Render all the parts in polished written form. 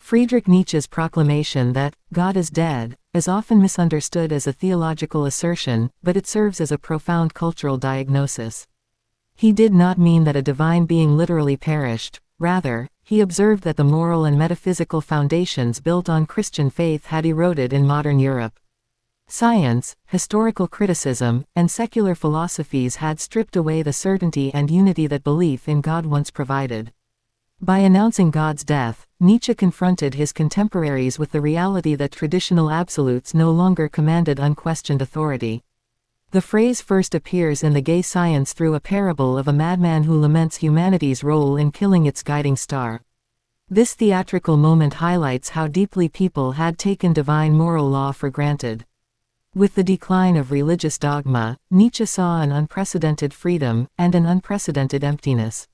Friedrich Nietzsche's proclamation that God is dead is often misunderstood as a theological assertion, but it serves as a profound cultural diagnosis. He did not mean that a divine being literally perished. Rather, he observed that the moral and metaphysical foundations built on Christian faith had eroded in modern Europe. Science, historical criticism, and secular philosophies had stripped away the certainty and unity that belief in God once provided. By announcing God's death, Nietzsche confronted his contemporaries with the reality that traditional absolutes no longer commanded unquestioned authority. The phrase first appears in The Gay Science through a parable of a madman who laments humanity's role in killing its guiding star. This theatrical moment highlights how deeply people had taken divine moral law for granted. With the decline of religious dogma, Nietzsche saw an unprecedented freedom, and an unprecedented emptiness.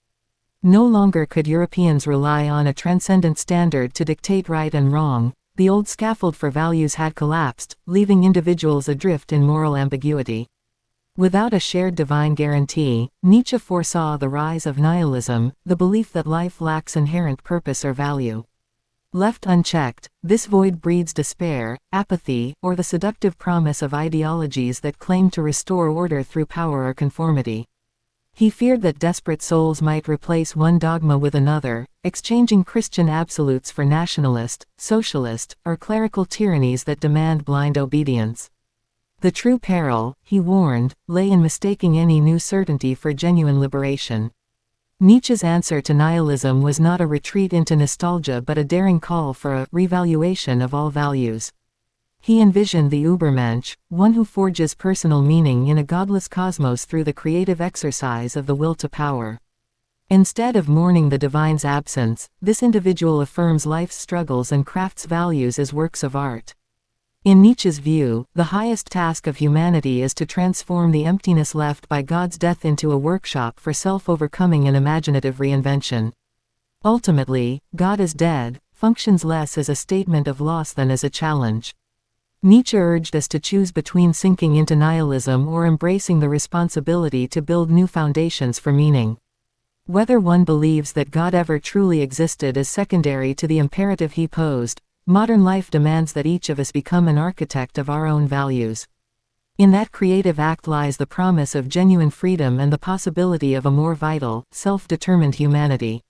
No longer could Europeans rely on a transcendent standard to dictate right and wrong. The old scaffold for values had collapsed, leaving individuals adrift in moral ambiguity. Without a shared divine guarantee, Nietzsche foresaw the rise of nihilism, the belief that life lacks inherent purpose or value. Left unchecked, this void breeds despair, apathy, or the seductive promise of ideologies that claim to restore order through power or conformity. He feared that desperate souls might replace one dogma with another, exchanging Christian absolutes for nationalist, socialist, or clerical tyrannies that demand blind obedience. The true peril, he warned, lay in mistaking any new certainty for genuine liberation. Nietzsche's answer to nihilism was not a retreat into nostalgia but a daring call for a revaluation of all values. He envisioned the Übermensch, one who forges personal meaning in a godless cosmos through the creative exercise of the will to power. Instead of mourning the divine's absence, this individual affirms life's struggles and crafts values as works of art. In Nietzsche's view, the highest task of humanity is to transform the emptiness left by God's death into a workshop for self-overcoming and imaginative reinvention. Ultimately, God is dead functions less as a statement of loss than as a challenge. Nietzsche urged us to choose between sinking into nihilism or embracing the responsibility to build new foundations for meaning. Whether one believes that God ever truly existed is secondary to the imperative he posed. Modern life demands that each of us become an architect of our own values. In that creative act lies the promise of genuine freedom and the possibility of a more vital, self-determined humanity.